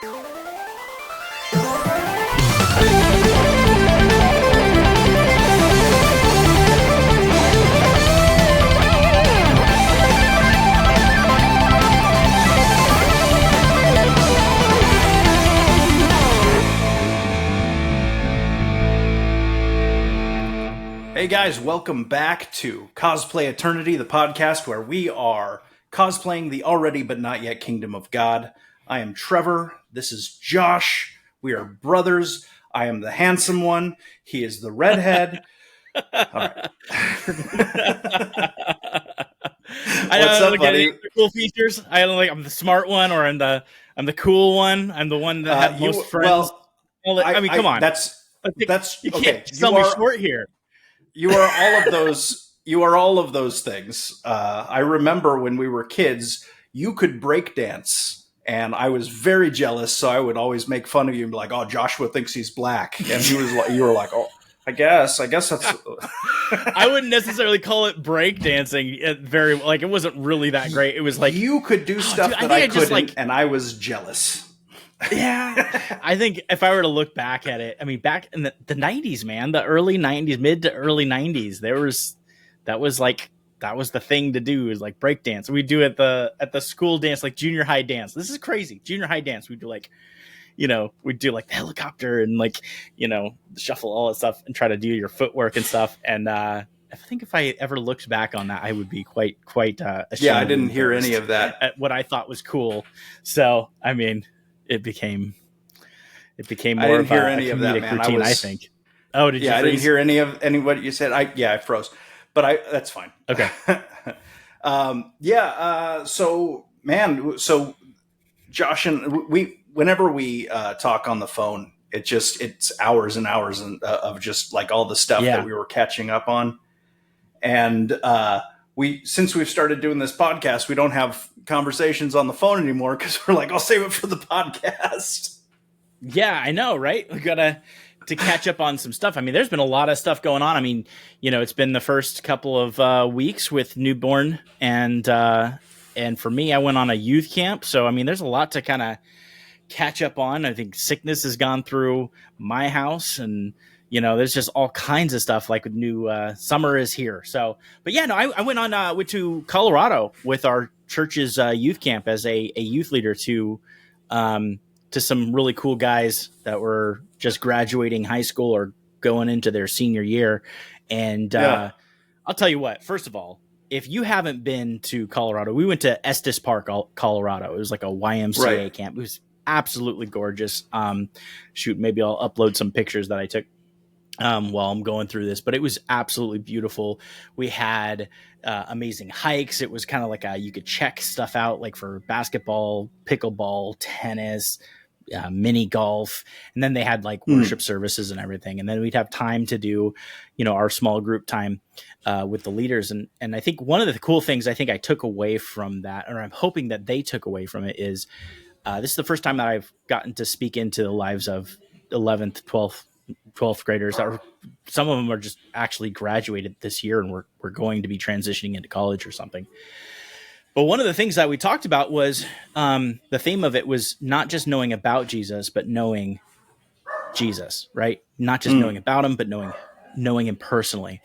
Hey guys, welcome back to Cosplay Eternity, the podcast where we are cosplaying the already but not yet kingdom of God. I am Trevor. This is Josh. We are brothers. I am the handsome one. He is the redhead. All right. What's up, buddy? Cool features. I'm the smart one, or I'm the cool one. I'm the one that has most friends. Well, come on. That's you okay. Can't sell me short here. You are all of those. You are all of those things. I remember when we were kids, you could break dance, and I was very jealous. So I would always make fun of you and be like, "Oh, Joshua thinks he's black," and he was like, "You were like, oh, I guess that's." I wouldn't necessarily call it break dancing. It wasn't really that great. It was like you could do stuff that I couldn't, and I was jealous. Yeah, I think if I were to look back at it, I mean, back in the 90s, man, the early 90s, mid to early 90s, that was the thing to do, is like break dance. We'd do at the school dance, like junior high dance. This is crazy. Junior high dance. We'd do we'd do like the helicopter and the shuffle, all that stuff, and try to do your footwork and stuff. And I think if I ever looked back on that, I would be quite ashamed. Yeah, I didn't hear any of that. At what I thought was cool. So, I mean, it became more of a comedic routine, I think. Oh, did you? I didn't hear any what you said. I froze, but that's fine. Okay. So Josh and whenever we talk on the phone, it's hours and hours of just like all the stuff that we were catching up on, and since we've started doing this podcast, we don't have conversations on the phone anymore because we're like, I'll save it for the podcast. Yeah, I know, right? We gotta to catch up on some stuff. I mean, there's been a lot of stuff going on. I mean, it's been the first couple of weeks with newborn, and for me, I went on a youth camp. So, I mean, there's a lot to kind of catch up on. I think sickness has gone through my house, and there's just all kinds of stuff. Like with new summer is here. So, but yeah, no, I went to Colorado with our church's youth camp as a youth leader to some really cool guys that were just graduating high school or going into their senior year. And I'll tell you what, first of all, if you haven't been to Colorado, we went to Estes Park, Colorado. It was like a YMCA camp. It was absolutely gorgeous. Maybe I'll upload some pictures that I took while I'm going through this, but it was absolutely beautiful. We had amazing hikes. It was kind of like you could check stuff out, like for basketball, pickleball, tennis, mini golf, and then they had like worship services and everything. And then we'd have time to do, our small group time with the leaders. And I think one of the cool things I think I took away from that, or I'm hoping that they took away from it, is this is the first time that I've gotten to speak into the lives of 11th, 12th graders. Some of them are just actually graduated this year, and we're going to be transitioning into college or something. But one of the things that we talked about was the theme of it was not just knowing about Jesus, but knowing Jesus, right? Not just knowing about him, but knowing him personally.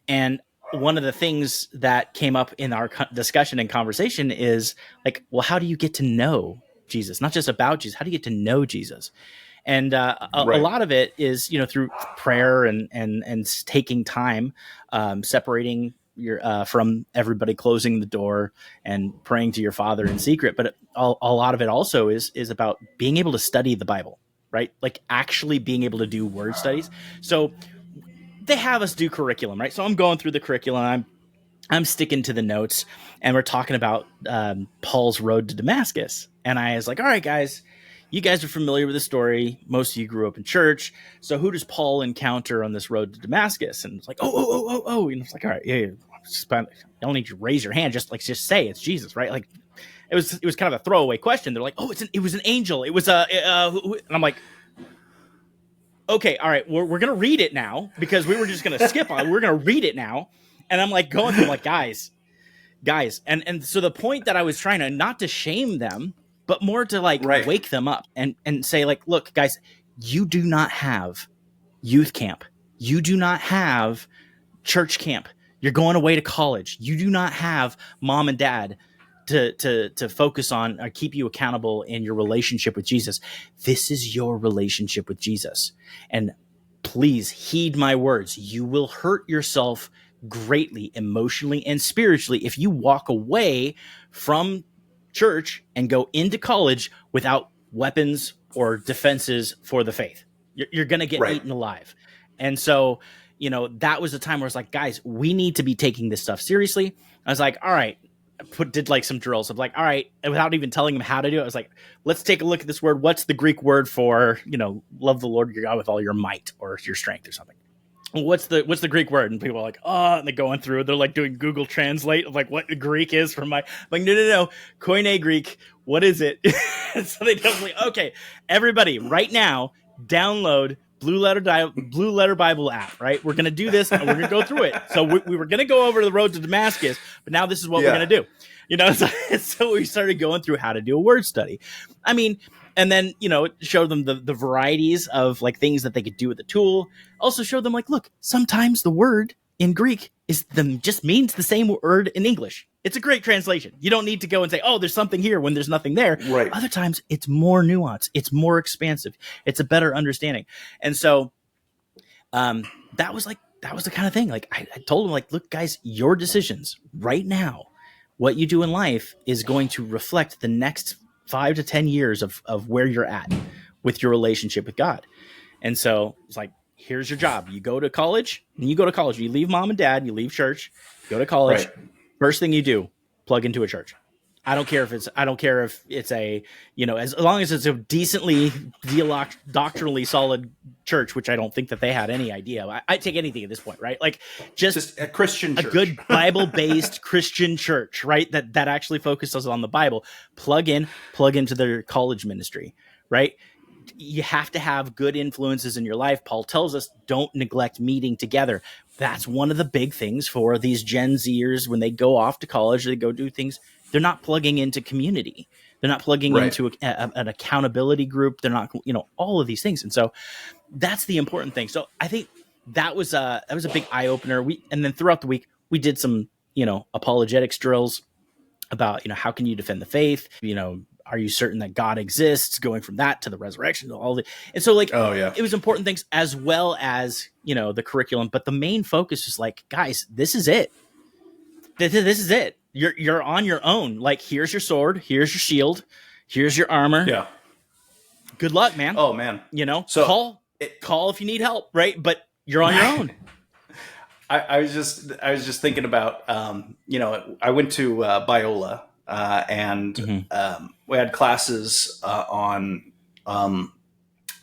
And one of the things that came up in our discussion and conversation is like, well, how do you get to know Jesus? Not just about Jesus. How do you get to know Jesus? And a lot of it is, through prayer and taking time, separating your from everybody, closing the door and praying to your Father in secret. But a lot of it also is about being able to study the Bible, right? Like actually being able to do word studies. So they have us do curriculum, right? So I'm going through the curriculum. I'm sticking to the notes, and we're talking about Paul's road to Damascus. And I was like, all right, guys, you guys are familiar with the story. Most of you grew up in church. So who does Paul encounter on this road to Damascus? And it's like, oh. And it's like, all right, yeah. You don't need to raise your hand. Just say it's Jesus, right? Like it was kind of a throwaway question. They're like, oh, it was an angel. It was and I'm like, okay, all right, we're going to read it now, because we were just going to skip on it. We're going to read it now. And I'm like going through like, guys. And so the point that I was trying to, not to shame them, but more to like wake them up and say like, look, guys, you do not have youth camp. You do not have church camp. You're going away to college. You do not have mom and dad to focus on or keep you accountable in your relationship with Jesus. This is your relationship with Jesus. And please heed my words. You will hurt yourself greatly emotionally and spiritually if you walk away from church and go into college without weapons or defenses for the faith. You're going to get eaten alive. And so, that was a time where I was like, guys, we need to be taking this stuff seriously. I was like, all right, did like some drills of like, all right, and without even telling them how to do it, I was like, let's take a look at this word. What's the Greek word for, love the Lord your God with all your might or your strength or something? What's the Greek word? And people are like, oh, and they're going through, they're like doing Google Translate of like what the Greek is for my, I'm like, no, Koine Greek. What is it? So they tell me, okay, everybody right now, download Blue Letter Bible app, right? We're going to do this and we're going to go through it. So we were going to go over the road to Damascus, but now this is what we're going to do. So we started going through how to do a word study. I mean, and then, show them the varieties of like things that they could do with the tool. Also show them like, look, sometimes the word in Greek just means the same word in English. It's a great translation. You don't need to go and say, oh, there's something here when there's nothing there. Right. Other times it's more nuanced. It's more expansive. It's a better understanding. And so that was the kind of thing. Like I told them like, look, guys, your decisions right now, what you do in life is going to reflect the next 5 to 10 years of where you're at with your relationship with God. And so it's like, here's your job. You go to college and you leave mom and dad, you leave church, go to college. Right. First thing you do, plug into a church. I don't care if it's a, as long as it's a decently doctrinally solid church, which I don't think that they had any idea. I take anything at this point, right? Like just a Christian church. A good Bible-based Christian church, right? That actually focuses on the Bible. Plug into their college ministry, right? You have to have good influences in your life. Paul tells us don't neglect meeting together. That's one of the big things for these Gen Zers when they go off to college, they go do things. They're not plugging into community. They're not plugging into an accountability group. They're not, all of these things. And so that's the important thing. So I think that was a big eye opener. And then throughout the week, we did some, apologetics drills about, how can you defend the faith? Are you certain that God exists? Going from that to the resurrection, to all the, and so like, it was important things as well as, the curriculum. But the main focus is like, guys, this is it. This is it. You're on your own. Like, here's your sword. Here's your shield. Here's your armor. Yeah. Good luck, man. Oh man. So call if you need help. Right. But you're on your own. I was just thinking about, I went to Biola. And we had classes on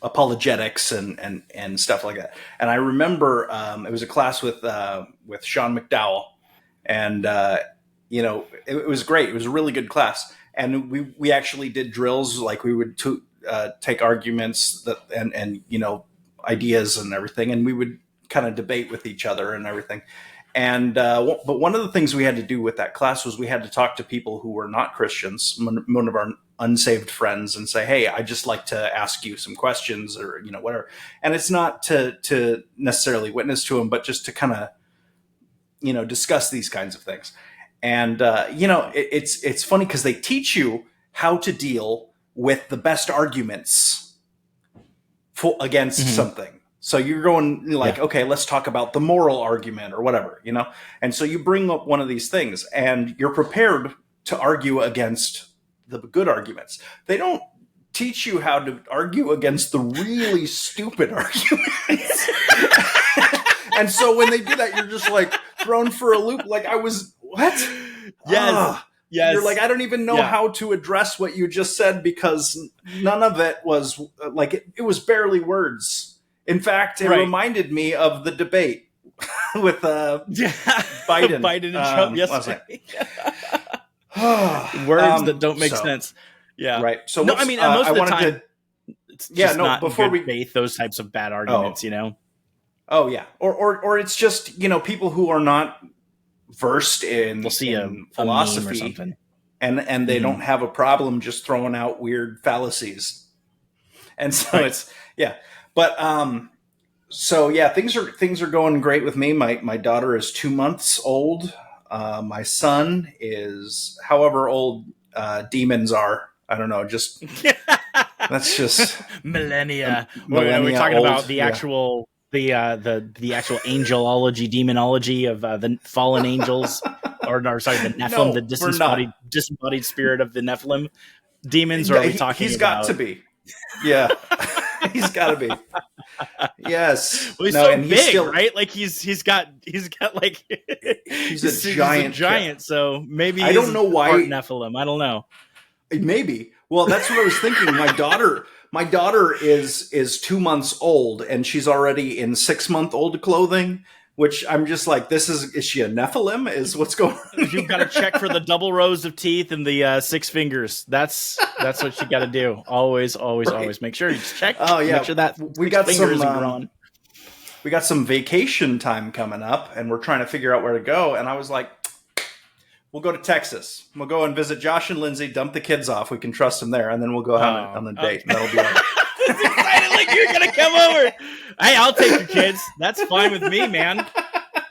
apologetics and stuff like that. And I remember it was a class with Sean McDowell, and it was great. It was a really good class, and we actually did drills. Like we would take arguments and ideas and everything, and we would kind of debate with each other and everything. And but one of the things we had to do with that class was we had to talk to people who were not Christians, one of our unsaved friends, and say, hey, I'd just like to ask you some questions or, whatever. And it's not to necessarily witness to them, but just to kind of, discuss these kinds of things. And, it's funny because they teach you how to deal with the best arguments against something. So you're going like, okay, let's talk about the moral argument or whatever, And so you bring up one of these things and you're prepared to argue against the good arguments. They don't teach you how to argue against the really stupid arguments. And so when they do that, you're just like thrown for a loop. Like I was, what? Yes. Yes. You're like, I don't even know how to address what you just said because none of it was like, it was barely words. In fact, it reminded me of the debate with Biden. Biden and Trump yesterday. Words that don't make sense. Yeah. Right. So no, I mean, most of the time, it's just not before we faith those types of bad arguments, Oh yeah. Or it's just, people who are not versed in, we'll see in philosophy or something. and they don't have a problem just throwing out weird fallacies. And so it's but so yeah, things are going great with me. My daughter is 2 months old. My son is however old demons are. I don't know. Just that's just millennia. We're talking old, about the actual the actual angelology, demonology of the fallen angels, or sorry, the Nephilim, the disembodied spirit of the Nephilim demons. Or are we talking? He's got to be. Yeah, he's got to be. Yes. Well, he's so big, still, right? Like he's got like he's a giant. Yeah. So maybe I don't know why Nephilim. I don't know. Maybe. Well, that's what I was thinking. My daughter is 2 months old, and she's already in 6-month-old clothing. Which I'm just like, is she a Nephilim? Is what's going on? You've got to check for the double rows of teeth and the 6 fingers. That's what you got to do. Always make sure you check. Oh yeah, make sure that we got some. We got some vacation time coming up, and we're trying to figure out where to go. And I was like, we'll go to Texas. We'll go and visit Josh and Lindsay, dump the kids off. We can trust them there, and then we'll go on a date. And that'll be like, it's excited like you're gonna come over. Hey, I'll take your kids. That's fine with me, man.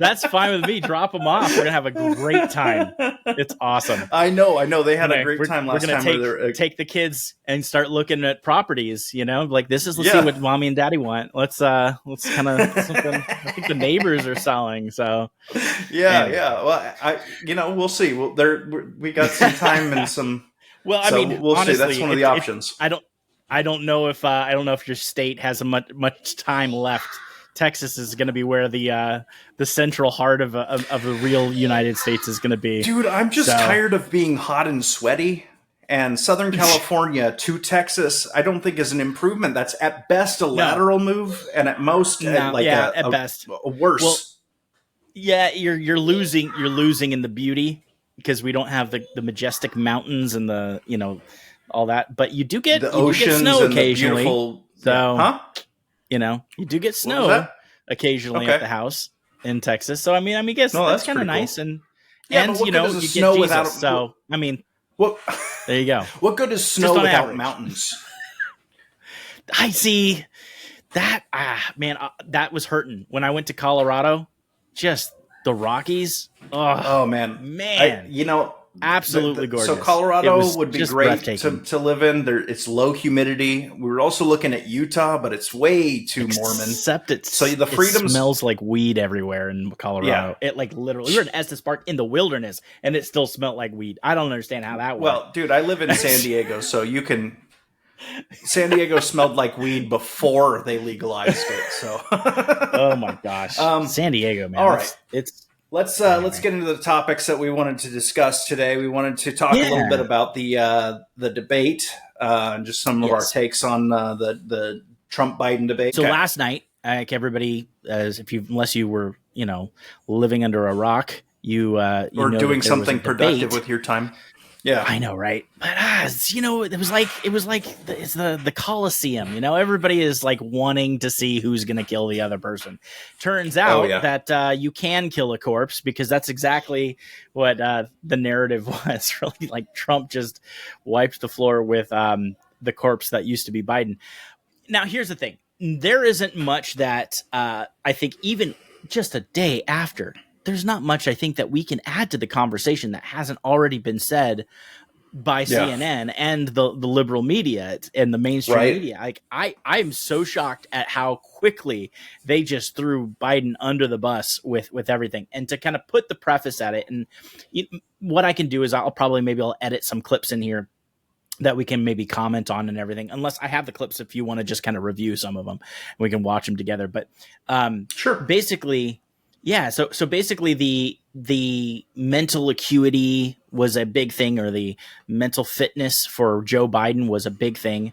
That's fine with me. Drop them off. We're gonna have a great time. It's awesome. I know. They had a great time last time. We're gonna take the kids and start looking at properties. You know, like let's see what mommy and daddy want. Let's kind of something. I think the neighbors are selling. So yeah. Well, we'll see. We got some time and some. Well, I mean, we'll honestly, see. That's one of the options. I don't know if your state has much time left. Texas is going to be where the central heart of the real United States is going to be. Dude, I'm just tired of being hot and sweaty. And Southern California to Texas, I don't think is an improvement. That's at best a lateral move, and at most at best a worse. Well, yeah, you're losing in the beauty because we don't have the majestic mountains and the all that. But you do get snow occasionally. You do get snow occasionally at the house in Texas. So I guess that's kind of nice. Cool. And you get snow without. So what? There you go. What good is snow without average. Mountains? I see that. That was hurting when I went to Colorado. Just the Rockies. Oh man. Absolutely gorgeous. So Colorado would be great to live in. It's low humidity. We were also looking at Utah, but it's way too Mormon. Except it freedoms smells like weed everywhere in Colorado. Yeah. It literally. We were in Estes Park in the wilderness, and it still smelled like weed. I don't understand how that works. Well, dude, I live in San Diego, so you can. San Diego smelled like weed before they legalized it. So. Oh my gosh, San Diego, man. All right, Let's get into the topics that we wanted to discuss today. We wanted to talk a little bit about the debate and just some of our takes on the Trump-Biden debate. So last night, like everybody, unless you were living under a rock, or doing something productive with your time. Yeah, I know, right? But it was like it's the Coliseum. Everybody is like wanting to see who's going to kill the other person. Turns out that you can kill a corpse because that's exactly what the narrative was. Really, like Trump just wiped the floor with the corpse that used to be Biden. Now, here's the thing: there isn't much that I think even just a day after. There's not much I think that we can add to the conversation that hasn't already been said by CNN and the liberal media and the mainstream media. Like I'm so shocked at how quickly they just threw Biden under the bus with everything. And to kind of put the preface at it, and what I can do is I'll edit some clips in here that we can maybe comment on and everything, unless I have the clips if you want to just kind of review some of them. We can watch them together. But sure. Basically, yeah. So basically the mental acuity was a big thing, or the mental fitness for Joe Biden was a big thing.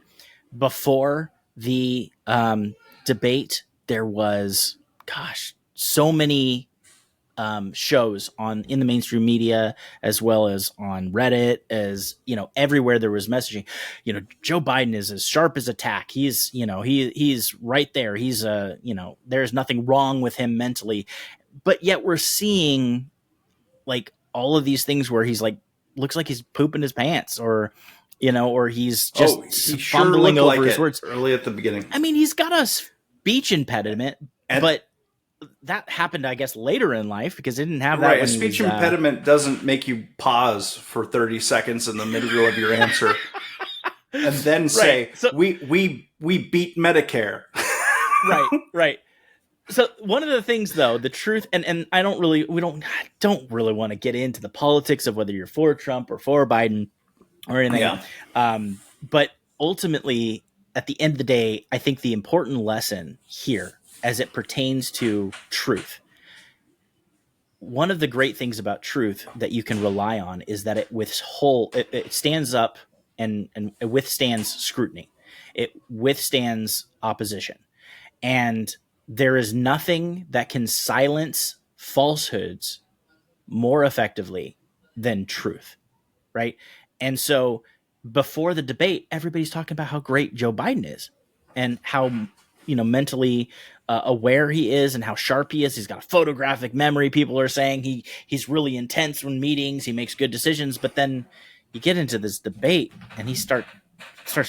Before the debate, there was, so many shows in the mainstream media, as well as on Reddit, as everywhere there was messaging. Joe Biden is as sharp as a tack. He's he's right there. He's there's nothing wrong with him mentally, but yet we're seeing like all of these things where he's like looks like he's pooping his pants, or or he's just he fumbling over his words early at the beginning. I mean, he's got a speech impediment, but that happened, I guess, later in life because he didn't have that. Right, a speech impediment doesn't make you pause for 30 seconds in the middle of your answer and then say, so, we beat Medicare. Right. So one of the things, though, the truth, and I don't really want to get into the politics of whether you're for Trump or for Biden or anything. Yeah. But ultimately, at the end of the day, I think the important lesson here, as it pertains to truth, one of the great things about truth that you can rely on is that it stands up and it withstands scrutiny. It withstands opposition. And there is nothing that can silence falsehoods more effectively than truth, right? And so before the debate, everybody's talking about how great Joe Biden is and how mentally aware he is and how sharp he is. He's got a photographic memory. People are saying he's really intense when meetings. He makes good decisions. But then you get into this debate and he starts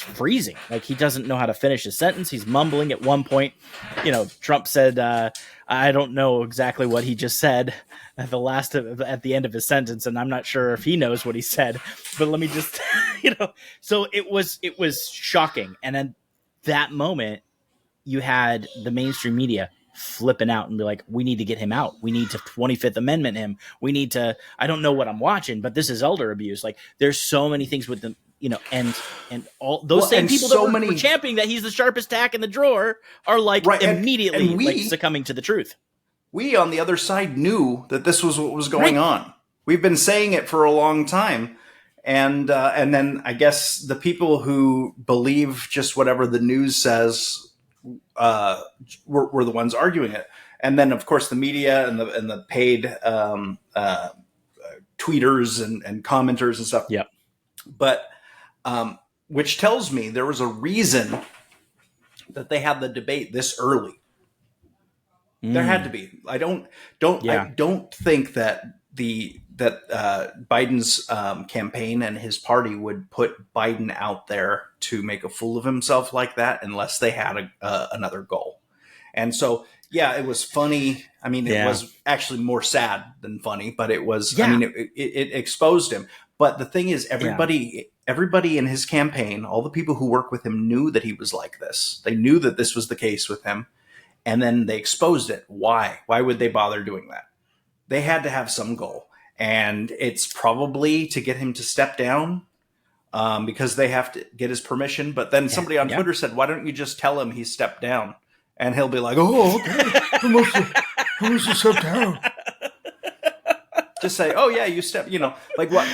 freezing. Like he doesn't know how to finish his sentence. He's mumbling at one point. Trump said, I don't know exactly what he just said at the end of his sentence. And I'm not sure if he knows what he said, but let me just, so it was shocking. And at that moment you had the mainstream media flipping out and be like, we need to get him out. We need to 25th Amendment him. We need to, I don't know what I'm watching, but this is elder abuse. Like there's so many things with them, and all those same people that were championing that he's the sharpest tack in the drawer are like immediately succumbing to the truth. We on the other side knew that this was what was going on. We've been saying it for a long time. And then I guess the people who believe just whatever the news says were the ones arguing it. And then of course the media and the paid tweeters and commenters and stuff. Yep. But which tells me there was a reason that they had the debate this early. There had to be. I don't think that Biden's campaign and his party would put Biden out there to make a fool of himself like that unless they had another goal. And so, yeah, it was funny. I mean, it was actually more sad than funny, but it was. I mean, it exposed him. But the thing is, everybody in his campaign, all the people who work with him, knew that he was like this. They knew that this was the case with him. And then they exposed it. Why? Why would they bother doing that? They had to have some goal. And it's probably to get him to step down because they have to get his permission. But then somebody on Twitter said, why don't you just tell him he stepped down? And he'll be like, oh, okay. Who must have stepped down? Just say, oh, yeah, you stepped, like what?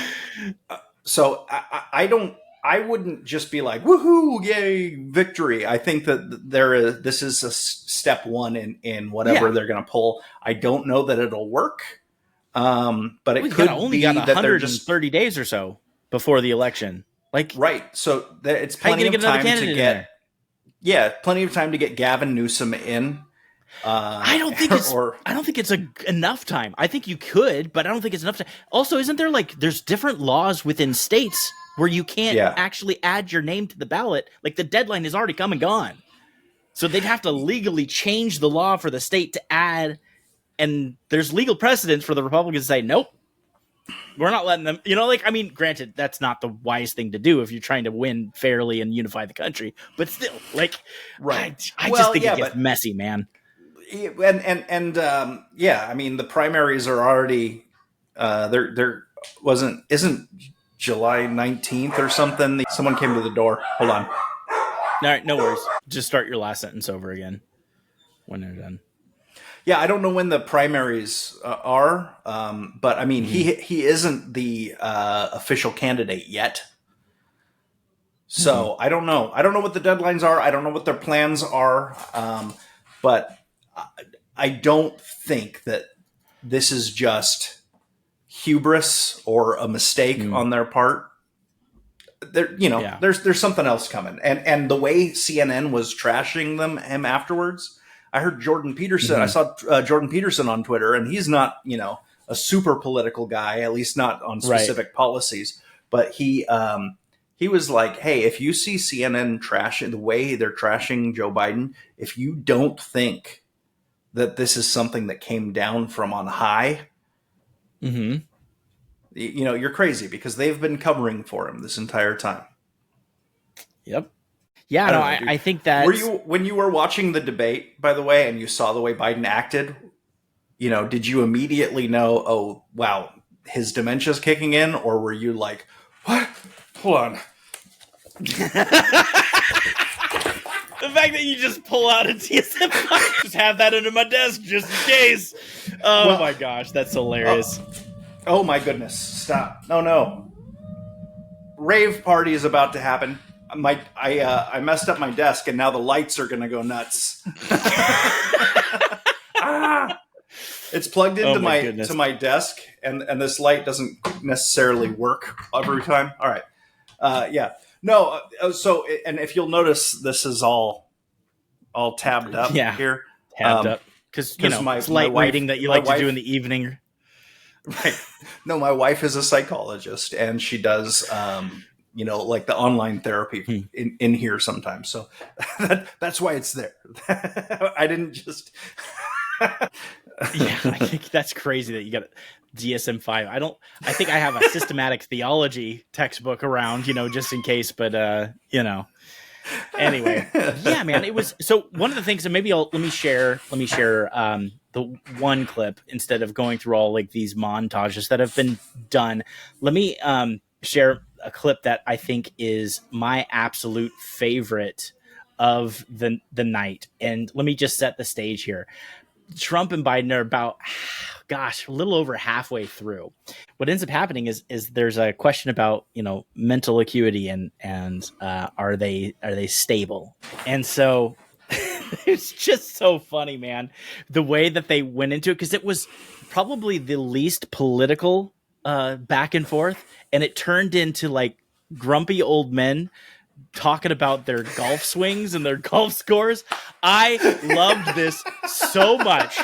So I wouldn't just be like, woohoo, yay, victory. I think that this is a step one in whatever they're going to pull. I don't know that it'll work. But it could only be got that they're 130 days or so before the election. Like, right. So it's plenty of time to get, plenty of time to get Gavin Newsom in. I don't think it's enough time. I think you could, but I don't think it's enough time. Also, isn't there there's different laws within states where you can't actually add your name to the ballot? Like the deadline is already come and gone. So they'd have to legally change the law for the state to add. And there's legal precedent for the Republicans to say, nope, we're not letting them, granted, that's not the wise thing to do if you're trying to win fairly and unify the country, but still, right. I just think it gets messy, man. And I mean, the primaries are already, isn't July 19th or something? Someone came to the door. Hold on. All right, no worries. Just start your last sentence over again when they're done. Yeah, I don't know when the primaries are, but I mean, he isn't the official candidate yet. So I don't know. I don't know what the deadlines are. I don't know what their plans are. But I don't think that this is just hubris or a mistake on their part. There's something else coming. And the way CNN was trashing him afterwards. I heard Jordan Peterson. I saw Jordan Peterson on Twitter, and he's not, a super political guy, at least not on specific policies. But he was like, hey, if you see CNN trashing the way they're trashing Joe Biden, if you don't think that this is something that came down from on high, you're crazy, because they've been covering for him this entire time. Yep. Yeah, I think that... When you were watching the debate, by the way, and you saw the way Biden acted, did you immediately know, oh, wow, his dementia's kicking in? Or were you like, what? Hold on. The fact that you just pull out a DSM-5, just have that under my desk just in case. Oh, my gosh, that's hilarious. Oh my goodness, stop. No. Rave party is about to happen. I messed up my desk, and now the lights are going to go nuts. It's plugged into my desk, and this light doesn't necessarily work every time. All right. Yeah. No. So, and if you'll notice, this is all tabbed up here. Tabbed up. Because, it's light reading that you like to do in the evening. Right. No, my wife is a psychologist, and she does, like the online therapy in here sometimes. So that's why it's there. I didn't just... Yeah, I think that's crazy that you got DSM-5. I think I have a systematic theology textbook around, just in case, but anyway, yeah, man, it was, so one of the things, and maybe let me share the one clip instead of going through all like these montages that have been done. Let me share a clip that I think is my absolute favorite of the night. And let me just set the stage here. Trump and Biden are about, a little over halfway through. What ends up happening is there's a question about, mental acuity and are they stable? And so it's just so funny, man, the way that they went into it, because it was probably the least political back and forth, and it turned into like grumpy old men talking about their golf swings and their golf scores. I loved this so much.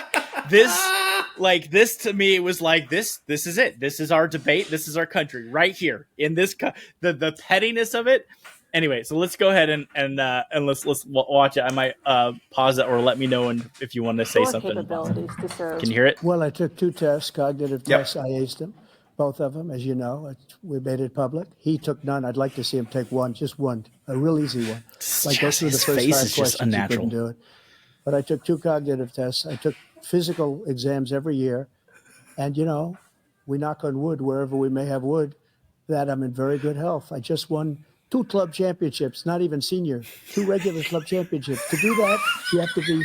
This to me, it was like, this is it. This is our debate. This is our country right here in this, the pettiness of it. Anyway, so let's go ahead and let's watch it. I might pause it, or let me know if you want to say something. Can you hear it? Well, I took 2 tests, cognitive tests. I aced them, both of them, as you know. We made it public. He took none. I'd like to see him take one, just one, a real easy one. Like go through the first 5 questions, he couldn't do it. But I took 2 cognitive tests. I took physical exams every year, and we knock on wood wherever we may have wood, that I'm in very good health. I just won 2 club championships, not even senior, 2 regular club championships. To do that, you have to be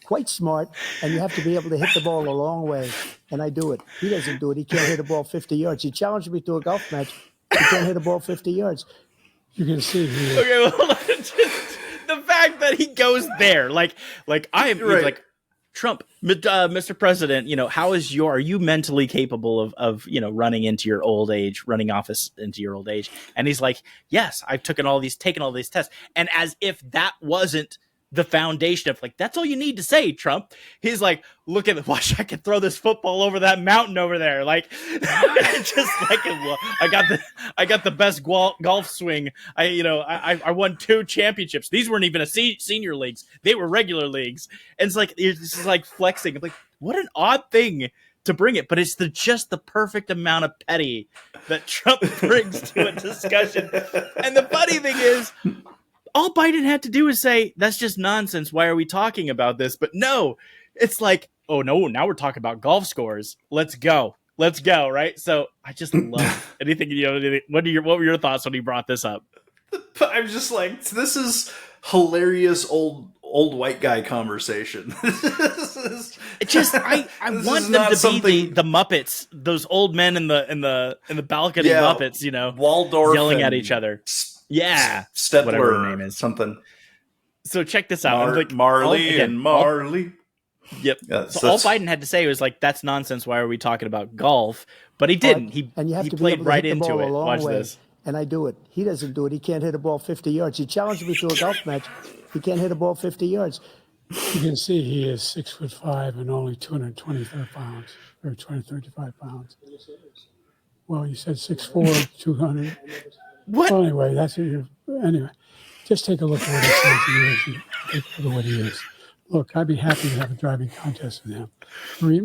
quite smart, and you have to be able to hit the ball a long way. And I do it. He doesn't do it. He can't hit a ball 50 yards. He challenged me to a golf match. He can't hit a ball 50 yards. You can see here. Okay, well, hold on. Just the fact that he goes there, like I am, right. Like, Trump, Mr. President, how are you mentally capable of running into your old age, running office into your old age? And he's like, yes, I've taken all these tests. And as if that wasn't the foundation of, like, that's all you need to say, Trump. He's like, watch, I can throw this football over that mountain over there. Like, just like, I got the best golf swing. I won 2 championships. These weren't even senior leagues. They were regular leagues. And it's like, this is like flexing. I'm like, what an odd thing to bring it, but it's just the perfect amount of petty that Trump brings to a discussion. And the funny thing is, all Biden had to do is say, that's just nonsense. Why are we talking about this? But no, it's like, oh no, now we're talking about golf scores. Let's go. Right. So I just love anything. What were your thoughts when he brought this up? I'm just like, this is hilarious old white guy conversation. It just, I want them to be the Muppets, those old men in the balcony Muppets, Waldorf yelling at each other. Yeah, Stetler, whatever her name is, something. So check this out. Marley. Yep. Yeah, so all Biden had to say was like, "That's nonsense. Why are we talking about golf?" But he didn't. He played right into it. Watch this. And I do it. He doesn't do it. He can't hit a ball 50 yards. He challenged me to a golf match. He can't hit a ball 50 yards. You can see he is 6'5" and only 225 pounds. or 20, 35 pounds. Well, you said 6'4", 200. What? Well, anyway, that's what you're. Anyway, just take a look at what he says and take a look at what he is. Look, I'd be happy to have a driving contest with him.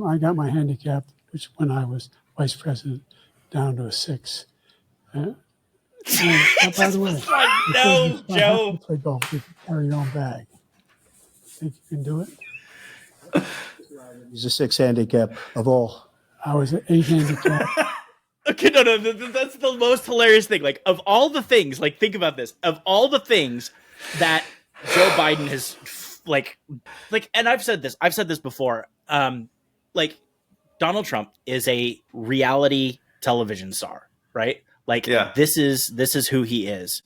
I got my handicap, which when I was vice president, down to a 6. By the way, like, no, Joe. To play golf, you can carry your own bag. Think you can do it? He's a 6 handicap of all. I was an 8 handicap. Okay, no, that's the most hilarious thing. Like, of all the things, like, think about this. Of all the things that Joe Biden has, like, and I've said this before. Like, Donald Trump is a reality television star, right? Like, this is who he is.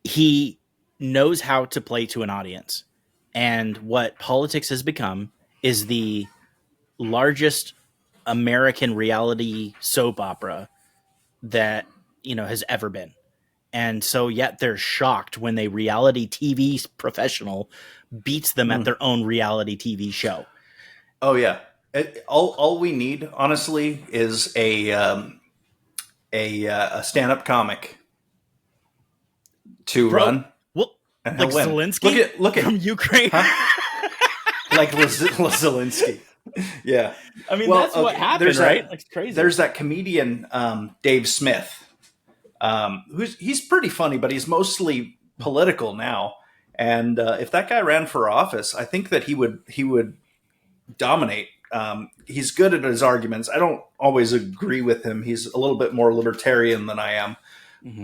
He knows how to play to an audience, and what politics has become is the largest American reality soap opera that has ever been. And so yet they're shocked when a reality TV professional beats them at their own reality TV show. Oh yeah. All we need, honestly, is a stand-up comic to run. Well, and like Zelensky look at from Ukraine. Huh? Like Zelensky. Yeah. I mean, that's what happened, right? It's crazy. There's that comedian, Dave Smith, he's pretty funny, but he's mostly political now. And if that guy ran for office, I think that he would dominate. He's good at his arguments. I don't always agree with him. He's a little bit more libertarian than I am,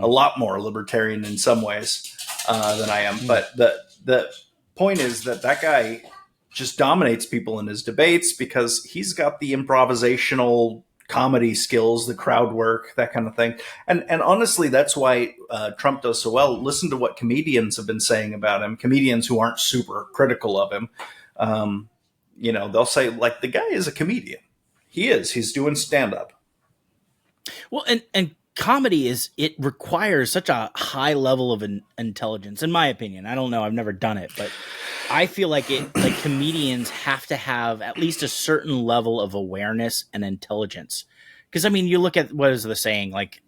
a lot more libertarian in some ways than I am. But the point is that guy just dominates people in his debates because he's got the improvisational comedy skills, the crowd work, that kind of thing. And honestly, that's why Trump does so well. Listen to what comedians have been saying about him, comedians who aren't super critical of him. They'll say, like, the guy is a comedian. He's doing stand-up. Well, and comedy it requires such a high level of intelligence, in my opinion. I don't know. I've never done it, but I feel like comedians have to have at least a certain level of awareness and intelligence. Because, I mean, you look at, what is the saying? Like,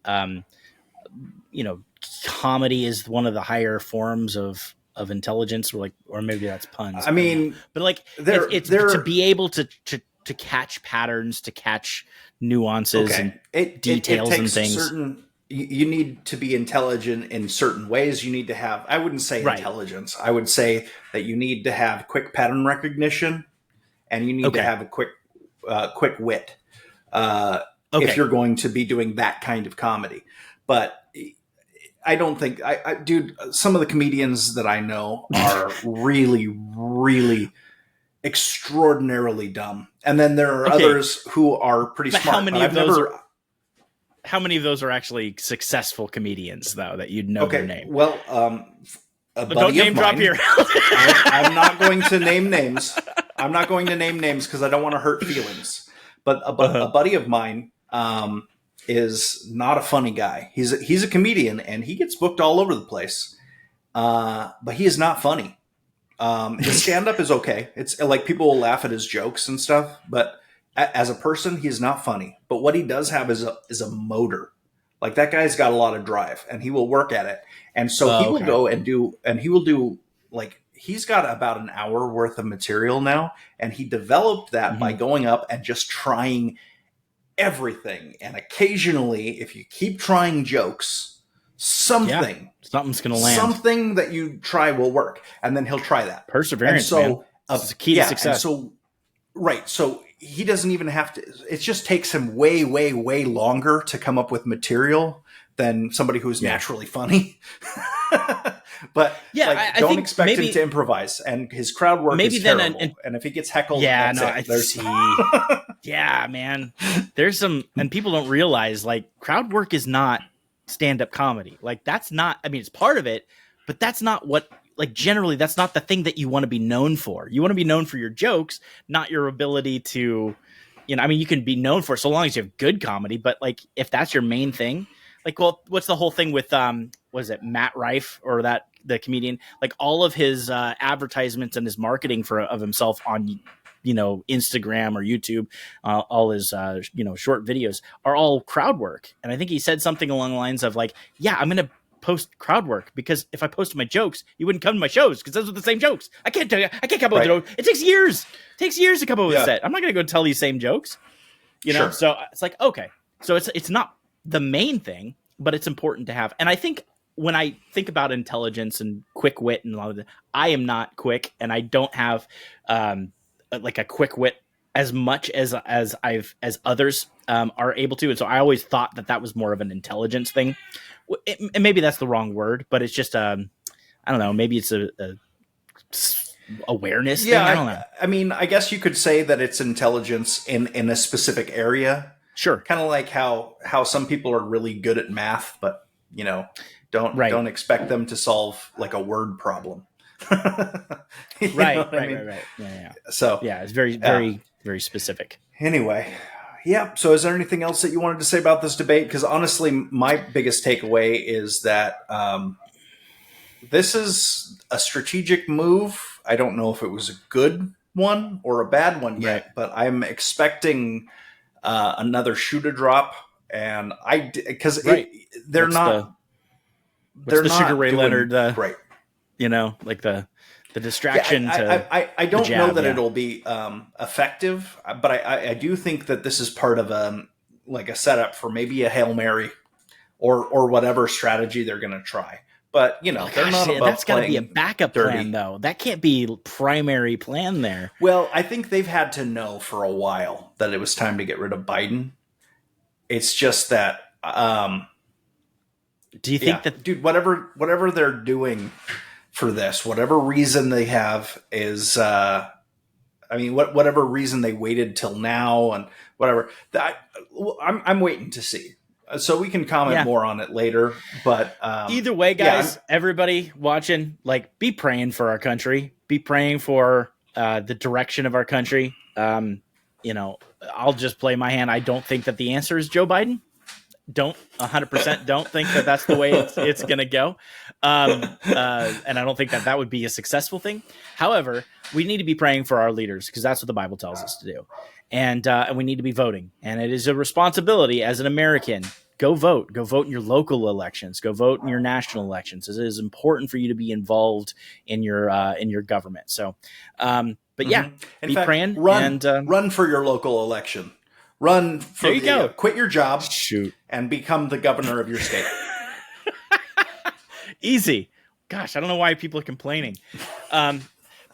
comedy is one of the higher forms of intelligence, or maybe that's puns. I mean, but like, it's to be able to catch patterns, to catch nuances and details and things. You need to be intelligent in certain ways. You need to have, I wouldn't say intelligence. I would say that you need to have quick pattern recognition, and you need to have a quick wit if you're going to be doing that kind of comedy. But I don't think, dude, some of the comedians that I know are really, really extraordinarily dumb. And then there are others who are pretty smart. How many of those are actually successful comedians, though, that you'd know their name? Well, don't name drop here. I'm not going to name names. I'm not going to name names because I don't want to hurt feelings. But a buddy of mine is not a funny guy. He's a comedian, and he gets booked all over the place. But he is not funny. His stand-up is okay. It's like people will laugh at his jokes and stuff, but as a person, he's not funny. But what he does have is a motor. Like, that guy's got a lot of drive, and he will work at it. And so he will go and he will do, like, he's got about an hour worth of material now, and he developed that by going up and just trying everything. And occasionally, if you keep trying jokes, something's going to land. Something that you try will work, and then he'll try that. Perseverance, man. It's the key to success. So he doesn't even have to. It just takes him way, way, way longer to come up with material than somebody who's naturally funny. But I don't expect him to improvise, and his crowd work is terrible. And if he gets heckled, yeah, man. There's some, and people don't realize, like, crowd work is not stand-up comedy. Like, that's not, I mean, it's part of it, but that's not what, like, generally that's not the thing that you want to be known for. You want to be known for your jokes, not your ability to, I mean, you can be known for it so long as you have good comedy, but, like, if that's your main thing, like, well, what's the whole thing with, was it Matt Rife, or the comedian, like, all of his advertisements and his marketing of himself on Instagram or YouTube, all his short videos are all crowd work. And I think he said something along the lines of like, yeah, I'm going to post crowd work because if I posted my jokes, you wouldn't come to my shows because those are the same jokes. I can't come up with it. It takes years. It takes years to come up with a set. I'm not going to go tell these same jokes, Sure. So it's like, okay, so it's not the main thing, but it's important to have. And I think when I think about intelligence and quick wit and all of that, I am not quick, and I don't have like a quick wit as much as others are able to. And so I always thought that was more of an intelligence thing. And maybe that's the wrong word, but it's just I don't know. Maybe it's a awareness thing. I don't know. I mean, I guess you could say that it's intelligence in a specific area. Sure. Kind of like how some people are really good at math, but don't expect them to solve like a word problem. Right. Yeah. So yeah, it's very, very, very specific. Anyway. Yeah. So is there anything else that you wanted to say about this debate? Because honestly, my biggest takeaway is that this is a strategic move. I don't know if it was a good one or a bad one yet, but I'm expecting another shoe to drop. And they're not Sugar Ray Leonard, right? Like the distraction. I don't know that it'll be effective, but I do think that this is part of a setup for maybe a Hail Mary or whatever strategy they're going to try. But they're not above that's got to be a playing backup dirty. plan, though. That can't be primary plan there. Well, I think they've had to know for a while that it was time to get rid of Biden. It's just that. Do you think that, dude? Whatever they're doing for this, whatever reason they have is, whatever reason they waited till now and whatever. I'm waiting to see. So we can comment more on it later. But either way, guys, everybody watching, be praying for our country. Be praying for the direction of our country. I'll just play my hand. I don't think that the answer is Joe Biden. 100% don't think that that's the way it's going to go. And I don't think that would be a successful thing. However, we need to be praying for our leaders because that's what the Bible tells us to do. And we need to be voting. And it is a responsibility as an American. Go vote. Go vote in your local elections. Go vote in your national elections. It is important for you to be involved in your government. So, but yeah, be praying. Run for your local election. Run for there you go. Quit your job. Shoot. And become the governor of your state. Easy. Gosh, I don't know why people are complaining. But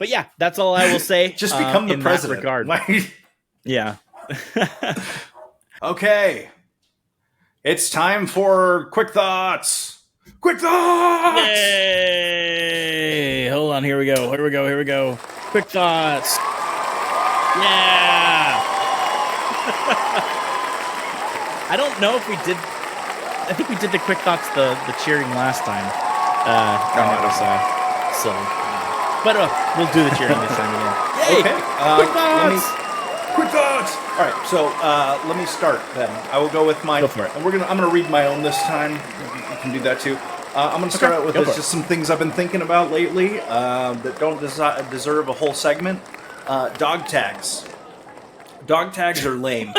yeah, that's all I will say. Just become the president. That regard. Yeah. Okay. It's time for Quick Thoughts. Quick Thoughts! Yay! Hold on. Here we go. Quick Thoughts. Yeah! I don't know if we did. I think we did the quick thoughts, the cheering last time. That was silly. But we'll do the cheering this time again. Yay! Okay. Quick thoughts. Quick thoughts. All right. So let me start then. I will go with my. Go for it. I'm gonna read my own this time. You can do that too. I'm gonna start out with just some things I've been thinking about lately that don't deserve a whole segment. Dog tags. Dog tags are lame.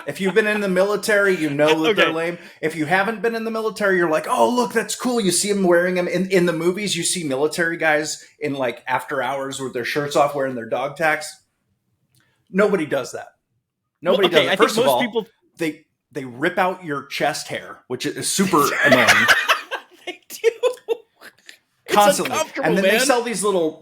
If you've been in the military, you know that they're lame. If you haven't been in the military, you're like, oh, look, that's cool. You see them wearing them. In the movies, you see military guys in after hours with their shirts off wearing their dog tags. Nobody does that. Nobody does that. First of all, people... they rip out your chest hair, which is super annoying. They do. Constantly, and then they sell these little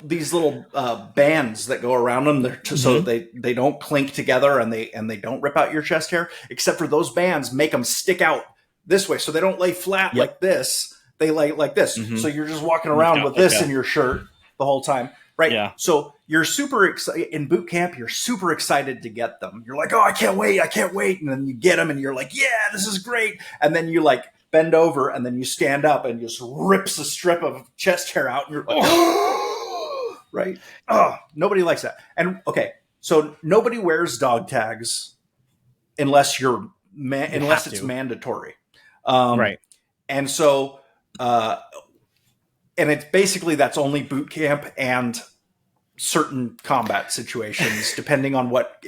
bands that go around them so they don't clink together and they don't rip out your chest hair. Except for those bands make them stick out this way, so they don't lay flat like this. They lay like this. Mm-hmm. So you're just walking around with this in your shirt the whole time, right? Yeah. So you're super excited in boot camp. You're super excited to get them. You're like, oh, I can't wait, and then you get them, and you're like, yeah, this is great. And then you bend over, and then you stand up and just rips a strip of chest hair out, and you're like, oh, right? Oh, nobody likes that. And so nobody wears dog tags unless it's mandatory, right? And so, and it's basically that's only boot camp and certain combat situations, depending on what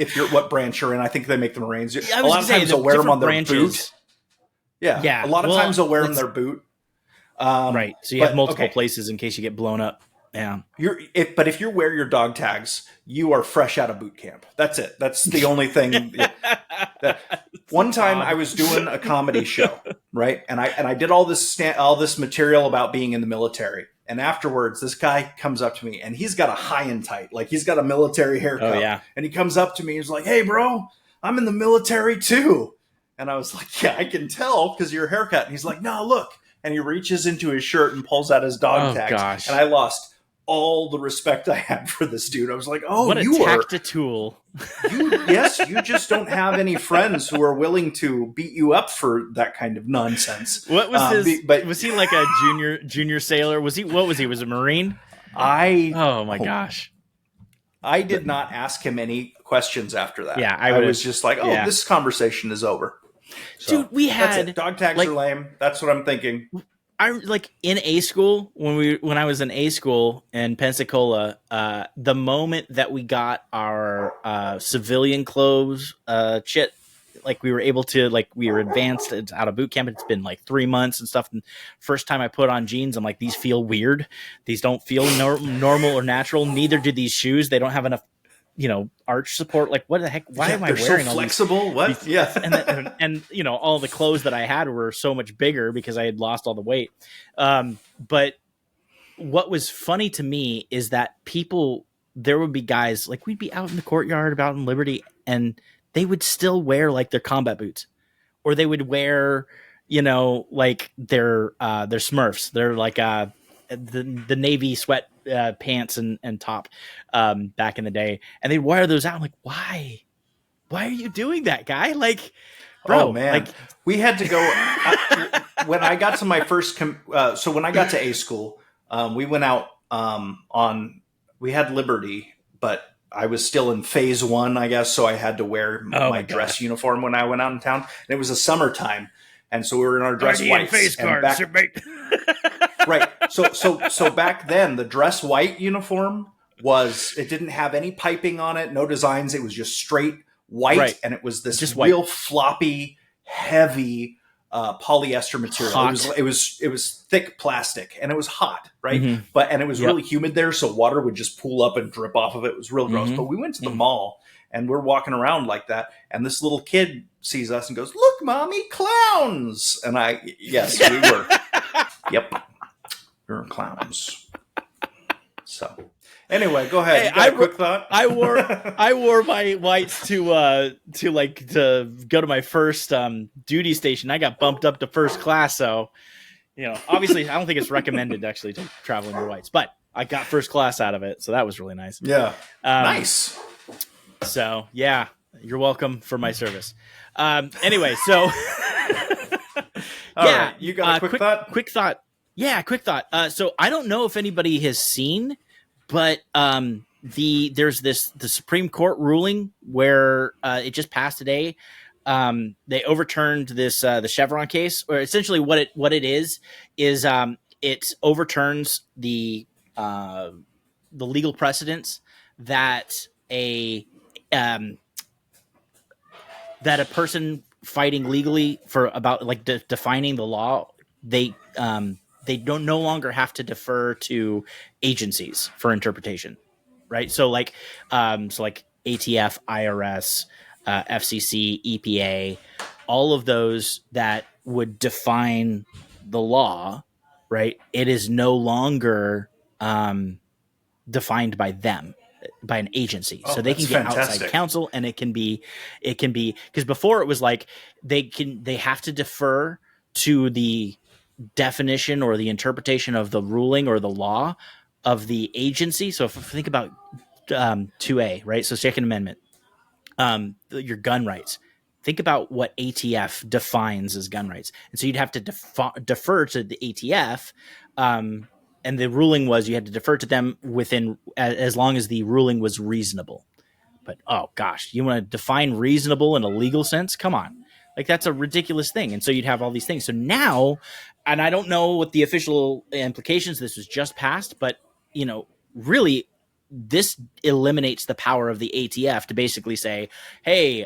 branch you're in. I think they make the Marines. Yeah, a lot of times they'll wear them on their boot. Yeah. A lot of times they'll wear them on their boot. Right. So you have multiple places in case you get blown up. Yeah. But if you wear your dog tags, you are fresh out of boot camp. That's it. That's the only thing. One time I was doing a comedy show, right? And I did all this material about being in the military. And afterwards, this guy comes up to me, and he's got a high and tight, like he's got a military haircut. Oh, yeah. And he comes up to me, he's like, "Hey, bro, I'm in the military too." And I was like, "Yeah, I can tell because of your haircut." And he's like, "No, look." And he reaches into his shirt and pulls out his dog tags. Gosh. And I lost all the respect I had for this dude. I was like, "Oh, what a tactitool." You just don't have any friends who are willing to beat you up for that kind of nonsense." What was was he like a junior sailor? Was he Was a Marine? Oh my gosh. I did not ask him any questions after that. Yeah, I was just like, this conversation is over. So, dude, we had dog tags are lame. That's what I'm thinking. I in A school when I was in A school in Pensacola, the moment that we got our civilian clothes, like we were able to, like we were advanced out of boot camp. It's been like 3 months and stuff. And first time I put on jeans, I'm like, these feel weird. These don't feel normal or natural. Neither do these shoes. They don't have enough, arch support. Like, what the heck? Why am I wearing so flexible? What? Yeah. and all the clothes that I had were so much bigger because I had lost all the weight. But what was funny to me is that there would be guys, like we'd be out in the courtyard, out in Liberty, and they would still wear like their combat boots, or they would wear, like their Smurfs. They're like the Navy sweat pants and top back in the day, and they'd wear those out. I'm like, why are you doing that, guy? Like, bro, oh man, like, we had to go when I got to my first so when I got to A school, we went out we had Liberty, but I was still in phase 1, I guess, so I had to wear my dress uniform when I went out in town, and it was a summertime, and so we were in our dress whites. Face cards, right. So back then, the dress white uniform it didn't have any piping on it, no designs. It was just straight white, right. And it was this just real floppy, heavy polyester material. Hot. It was thick plastic, and it was hot, right? Mm-hmm. And it was really humid there, so water would just pool up and drip off of it. It was real gross. But we went to the mall, and we're walking around like that, and this little kid sees us and goes, "Look, mommy, clowns!" And yes, we were. Yep, we were clowns. So. Anyway, go ahead. You got a quick thought? I wore my whites to go to my first duty station. I got bumped up to first class, so obviously I don't think it's recommended actually to travel in your whites, but I got first class out of it, so that was really nice. Yeah, nice. So yeah, you're welcome for my service. Anyway, so right, you got a quick thought? Quick thought. Yeah, quick thought. So I don't know if anybody has seen. But there's the Supreme Court ruling where it just passed today. They overturned this the Chevron case, or essentially what it is it overturns the legal precedents that a person fighting legally for about like defining the law, they don't no longer have to defer to agencies for interpretation, right? So like ATF, IRS, FCC, EPA, all of those that would define the law, right? It is no longer defined by them, by an agency. So they can get outside counsel, and it can be because before it was like they have to defer to the definition or the interpretation of the ruling or the law of the agency. So if you think about 2A, right? So Second Amendment, your gun rights. Think about what ATF defines as gun rights. And so you'd have to defer to the ATF. And the ruling was you had to defer to them within as long as the ruling was reasonable. But, oh gosh, you want to define reasonable in a legal sense? Come on. Like, that's a ridiculous thing. And so you'd have all these things. So now, and I don't know what the official implications, this was just passed, but, really this eliminates the power of the ATF to basically say, hey,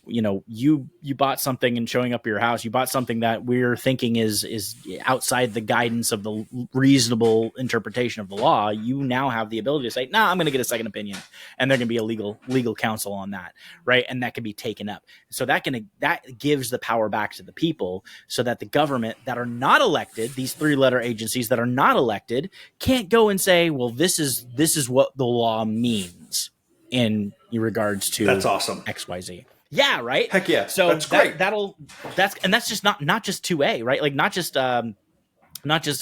you bought something and showing up at your house, you bought something that we're thinking is outside the guidance of the reasonable interpretation of the law. You now have the ability to say, nah, I'm going to get a second opinion, and they're going to be a legal counsel on that. Right. And that can be taken up. So that gives the power back to the people, so that the government that are not elected, these 3-letter agencies that are not elected, can't go and say, well, this is what the law means in regards to that's awesome. XYZ. Yeah, right. Heck yeah. So that's great. That's just not just 2A, right? Like not just gun rights.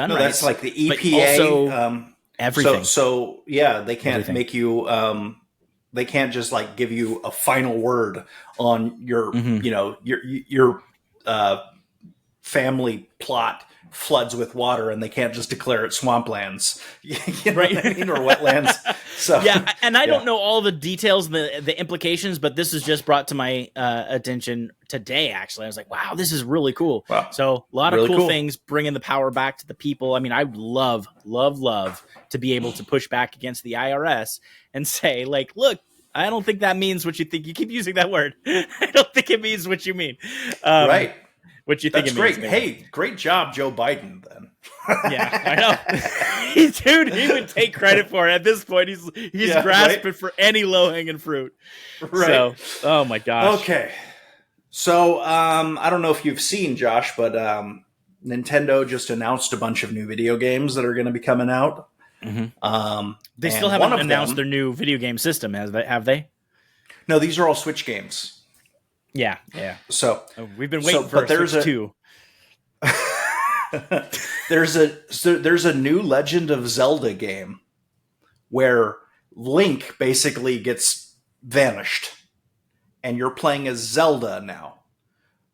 That's like the EPA. Also, everything. So yeah, they can't everything. make you. They can't just like give you a final word on your, your family plot floods with water, and they can't just declare it swamplands, right? What I mean, or wetlands. So yeah, and I don't know all the details, the implications, but this is just brought to my attention today. Actually, I was like, wow, this is really cool. Wow. So a lot of cool things, bringing the power back to the people. I mean, I love to be able to push back against the IRS and say, like, look, I don't think that means what you think. You keep using that word. I don't think it means what you mean. Right. What you think? That's great. Hey, great job, Joe Biden. Then. Yeah, I know. Dude, he would take credit for it. At this point, he's grasping for any low hanging fruit. Right. So, oh my gosh. Okay. So I don't know if you've seen, Josh, but Nintendo just announced a bunch of new video games that are going to be coming out. Mm-hmm. They still haven't announced their new video game system, have they? No, these are all Switch games. Yeah. So we've been waiting for Switch 2. There's a new Legend of Zelda game where Link basically gets vanished, and you're playing as Zelda now.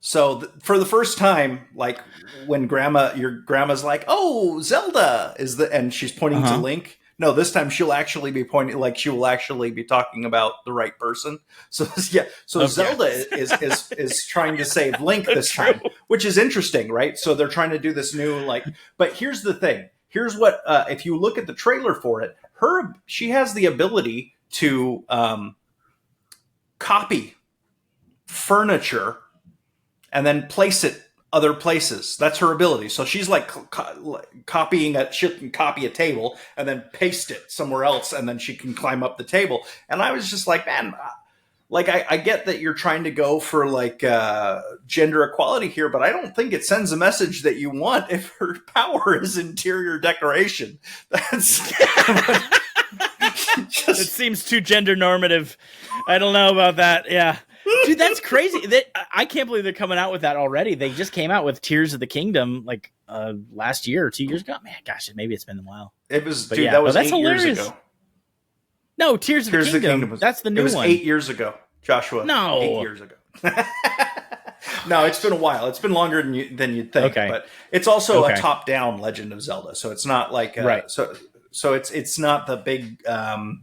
So for the first time, like when your grandma's like, "Oh, Zelda and she's pointing to Link." No, this time she'll actually be pointing, like she will actually be talking about the right person. So yeah, Zelda is trying to save Link this time, which is interesting, right? So they're trying to do this new but here's the thing. Here's what if you look at the trailer for it, she has the ability to copy furniture and then place it other places. That's her ability. So she's like copying she can copy a table and then paste it somewhere else, and then she can climb up the table. And I was just like, man, like I get that you're trying to go for like gender equality here, but I don't think it sends a message that you want if her power is interior decoration. That's it seems too gender normative. I don't know about that. Yeah. Dude, that's crazy. I can't believe they're coming out with that already. They just came out with Tears of the Kingdom like last year or 2 years ago. Man, gosh, maybe it's been a while. It was, dude, that was that's 8 years hilarious. ago. No, Tears of the Kingdom. That's the new one. It was 8 years ago, Joshua. No. 8 years ago. No, it's been a while. It's been longer than you'd think. Okay. But it's also a top-down Legend of Zelda, so it's not like right. So it's not the big the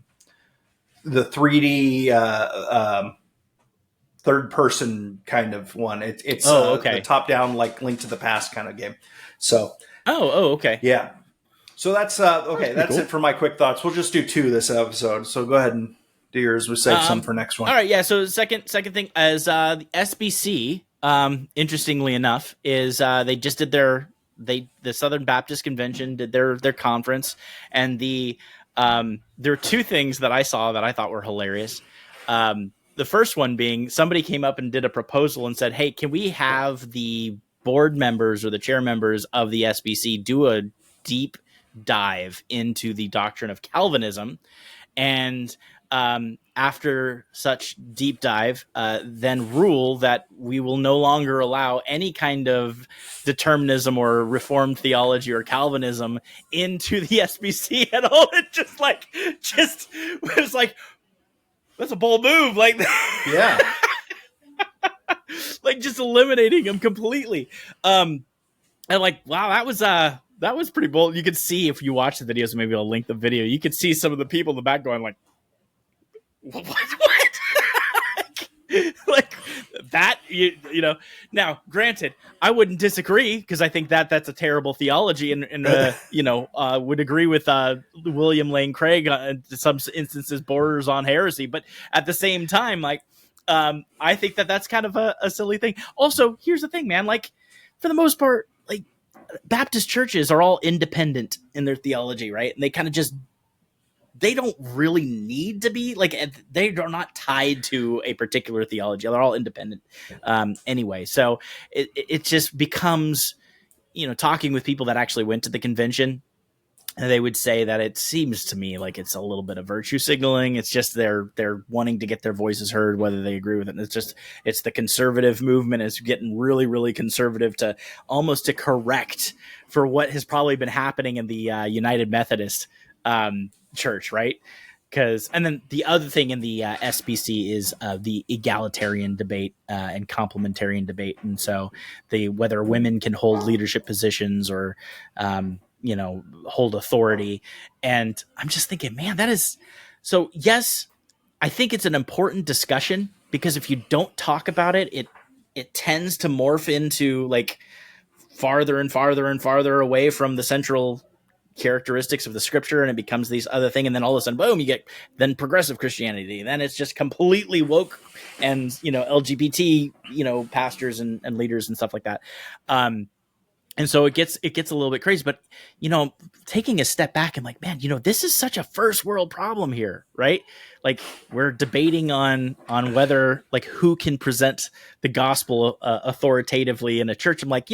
3D third person kind of one. It's the top down, like Link to the Past kind of game. So okay. Yeah. So that's okay. That's cool. It for my quick thoughts. We'll just do 2 this episode. So go ahead and do yours. We'll save some for next one. All right. Yeah. So second thing is the SBC. Interestingly enough, is they just did the Southern Baptist Convention did their conference, and there are 2 things that I saw that I thought were hilarious. The first one being somebody came up and did a proposal and said, hey, can we have the board members or the chair members of the SBC do a deep dive into the doctrine of Calvinism? And after such deep dive, then rule that we will no longer allow any kind of determinism or Reformed theology or Calvinism into the SBC at all. It was like, that's a bold move, like yeah, like just eliminating them completely. And like, wow, that was pretty bold. You could see if you watch the videos, maybe I'll link the video. You could see some of the people in the back going like, what? Like that you know. Now, granted, I wouldn't disagree because I think that that's a terrible theology, and would agree with William Lane Craig in some instances borders on heresy. But at the same time, like, I think that that's kind of a silly thing. Also, here's the thing, man. Like, for the most part, like, Baptist churches are all independent in their theology, right? And they kind of just, they don't really need to be, like, they are not tied to a particular theology. They're all independent anyway. So it just becomes, talking with people that actually went to the convention, and they would say that it seems to me like it's a little bit of virtue signaling. It's just they're wanting to get their voices heard, whether they agree with it. And it's the conservative movement is getting really, really conservative to almost to correct for what has probably been happening in the United Methodist church, right? And then the other thing in the SBC is the egalitarian debate and complementarian debate, and so whether women can hold leadership positions or hold authority. And I'm just thinking, man, that is so. Yes, I think it's an important discussion because if you don't talk about it, it tends to morph into like farther and farther and farther away from the central characteristics of the scripture, and it becomes these other thing, and then all of a sudden, boom, you get then progressive Christianity, and then it's just completely woke and LGBT pastors and leaders and stuff like that. And so it gets a little bit crazy, but taking a step back and like, man, this is such a first world problem here, right? Like, we're debating on whether, like, who can present the gospel authoritatively in a church. I'm like,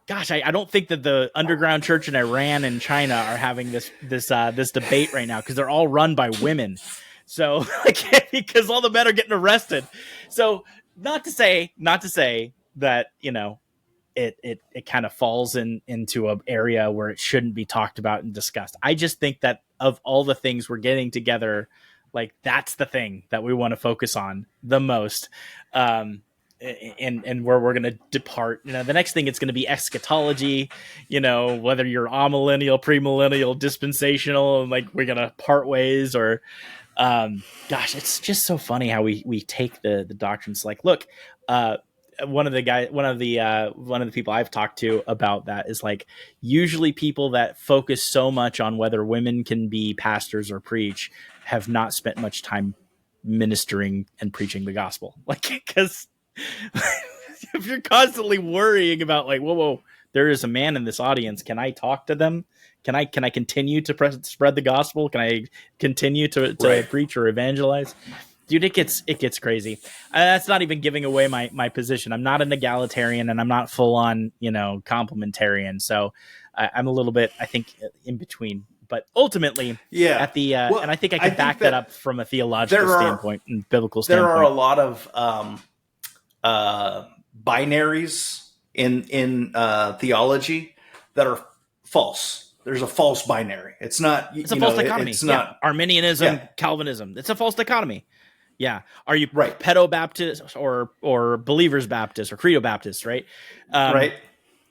gosh, I don't think that the underground church in Iran and China are having this debate right now, because they're all run by women. So like, because all the men are getting arrested. So not to say that it kind of falls into an area where it shouldn't be talked about and discussed. I just think that of all the things we're getting together, like, that's the thing that we want to focus on the most. And where we're going to depart, the next thing, it's going to be eschatology, whether you're amillennial, premillennial, dispensational, and like we're going to part ways, or gosh, it's just so funny how we take the doctrines. Like, look, one of the people I've talked to about that is like, usually people that focus so much on whether women can be pastors or preach have not spent much time ministering and preaching the gospel. Like, because if you're constantly worrying about like, whoa, there is a man in this audience, can I talk to them? Can I continue to spread the gospel? Can I continue to right. preach or evangelize? Dude, it gets crazy. That's not even giving away my position. I'm not an egalitarian, and I'm not full on, complementarian. So I'm a little bit, I think, in between. But ultimately, at the and I think I can back that up from a theological standpoint and biblical standpoint. There are a lot of binaries in theology that are false. There's a false binary. It's not. It's a false dichotomy. It's not Arminianism, Calvinism. It's a false dichotomy. Yeah. Are you right. pedo-Baptist or believers Baptist or credo Baptist? Right. Right.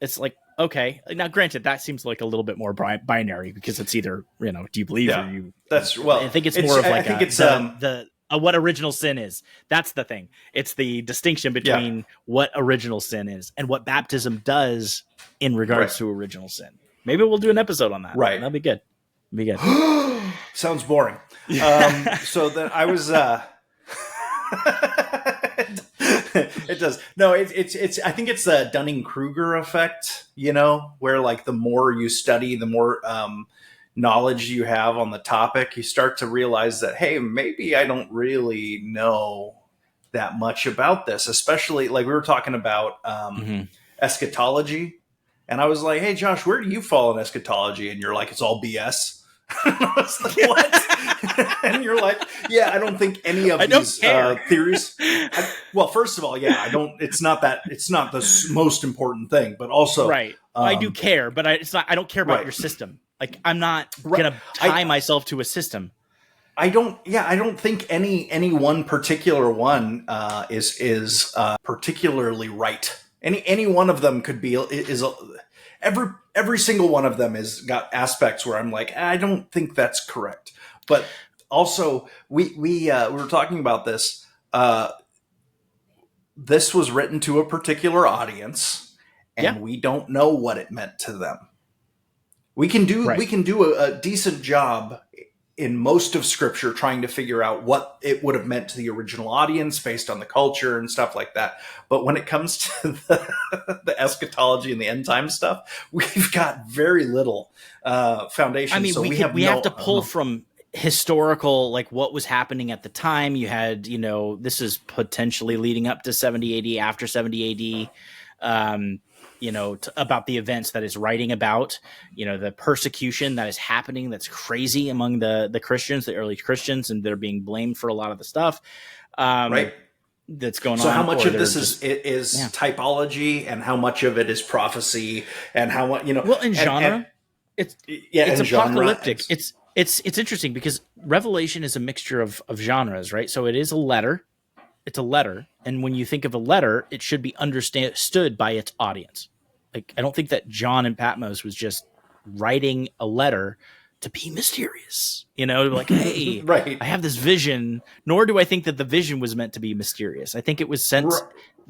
It's like, okay. Now, granted, that seems like a little bit more binary, because it's either do you believe or you. That's well. I think it's more of like the what original sin is. That's the thing. It's the distinction between what original sin is and what baptism does in regards to original sin. Maybe we'll do an episode on that. Right. That'll be good. Sounds boring. So then I was. It does. No, it's. I think it's the Dunning-Kruger effect. Where like the more you study, the more knowledge you have on the topic, you start to realize that, hey, maybe I don't really know that much about this. Especially like we were talking about eschatology. And I was like, hey, Josh, where do you fall in eschatology? And you're like, it's all BS. And I was like, what? And you're like, yeah, I don't think any of these theories. Well, first of all, I don't. It's not the most important thing, but also, right. I do care, but it's not. I don't care about your system. Like, I'm not gonna tie myself to a system. I don't think any one particular one is particularly right. Any one of them could be every single one of them has got aspects where I'm like, I don't think that's correct. But also we were talking about this. this was written to a particular audience, and we don't know what it meant to them. We can do a decent job in most of Scripture trying to figure out what it would have meant to the original audience based on the culture and stuff like that. But when it comes to the eschatology and the end time stuff, we've got very little foundation. I mean, so we have to pull from historical, like what was happening at the time. You had, this is potentially leading up to 70 AD, after 70 AD, about the events that is writing about, the persecution that is happening. That's crazy among the Christians, the early Christians, and they're being blamed for a lot of the stuff. Right. That's going on. So how much of this is typology, and how much of it is prophecy, and how much, well, in genre, it's apocalyptic. Genre. It's interesting because Revelation is a mixture of genres, right? So it is a letter. It's a letter. And when you think of a letter, it should be understood by its audience. Like, I don't think that John in Patmos was just writing a letter to be mysterious, like, hey, right. I have this vision. Nor do I think that the vision was meant to be mysterious. I think it was sent.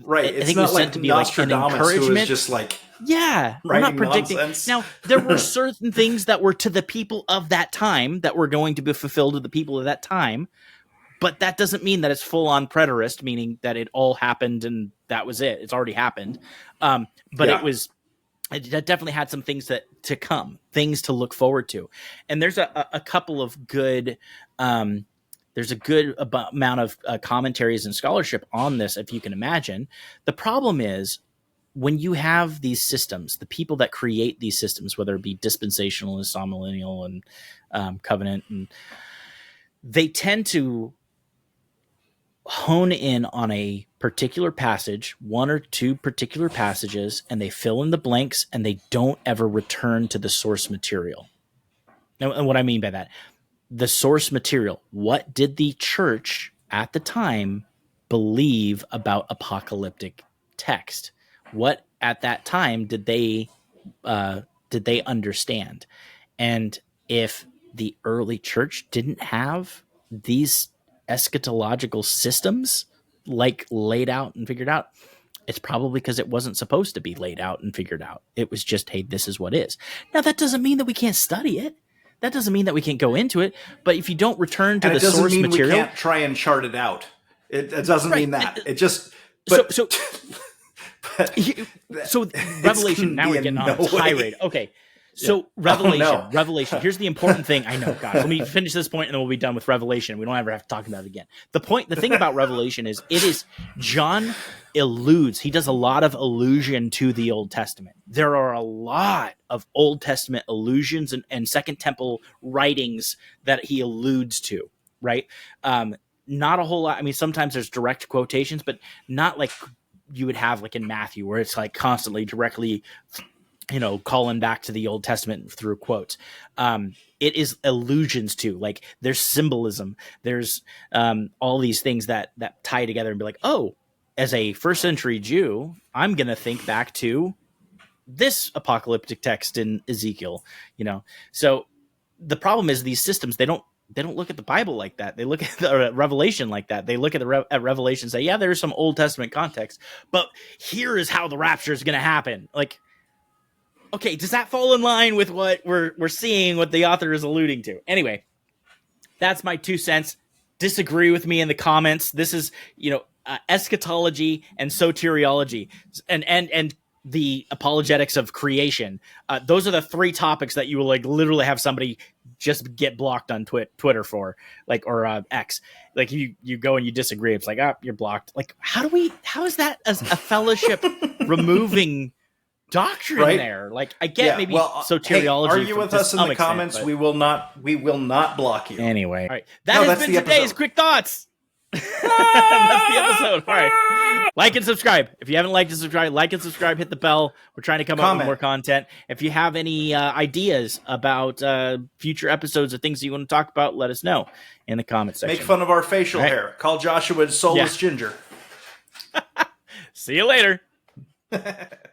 Right. I think it was sent to be like an encouragement. Who was just like, yeah, I'm not predicting. Nonsense. Now, there were certain things that were to the people of that time that were going to be fulfilled to the people of that time. But that doesn't mean that it's full on preterist, meaning that it all happened and that was it. It's already happened. It definitely had some things to come, things to look forward to. And there's a couple of good, there's a good amount of commentaries and scholarship on this, if you can imagine. The problem is when you have these systems, the people that create these systems, whether it be dispensationalist, amillennial, and covenant, and they tend to hone in on a particular passage, one or two particular passages, and they fill in the blanks, and they don't ever return to the source material. Now, and what I mean by that, the source material, what did the church at the time believe about apocalyptic text? What at that time did they understand? And if the early church didn't have these eschatological systems like laid out and figured out, it's probably because it wasn't supposed to be laid out and figured out. It was just, hey, this is what is. Now, that doesn't mean that we can't study it. That doesn't mean that we can't go into it. But if you don't return to the source material, we can't try and chart it out. It doesn't mean that. It just so Revelation. Now we're getting on a tirade. Okay. So Revelation. Here's the important thing. I know, guys. Let me finish this point and then we'll be done with Revelation. We don't ever have to talk about it again. The thing about Revelation is John alludes. He does a lot of allusion to the Old Testament. There are a lot of Old Testament allusions and Second Temple writings that he alludes to, right? Not a whole lot. I mean, sometimes there's direct quotations, but not like you would have like in Matthew where it's like constantly directly calling back to the Old Testament through quotes. It is allusions to, like, there's symbolism. There's all these things that tie together and be like, oh, as a first century Jew, I'm going to think back to this apocalyptic text in Ezekiel, So the problem is these systems, they don't look at the Bible like that. They look at the Revelation like that. They look at at Revelation and say, yeah, there's some Old Testament context, but here is how the rapture is going to happen. Like, okay, does that fall in line with what we're seeing, what the author is alluding to? Anyway, that's my 2 cents. Disagree with me in the comments. This is, eschatology and soteriology and the apologetics of creation. Those are the 3 topics that you will like literally have somebody just get blocked on Twitter for, like, or X. Like you go and you disagree. It's like, you're blocked. Like, how is that as a fellowship removing doctrine there? Like, I get maybe soteriology. Argue with us in the comments. We will not block you. Anyway, all right. That has been today's quick thoughts. That's the episode. All right. Like and subscribe. If you haven't liked and subscribed, like and subscribe, hit the bell. We're trying to come up with more content. If you have any ideas about future episodes or things that you want to talk about, let us know in the comment section. Make fun of our facial hair. Call Joshua soulless ginger. See you later.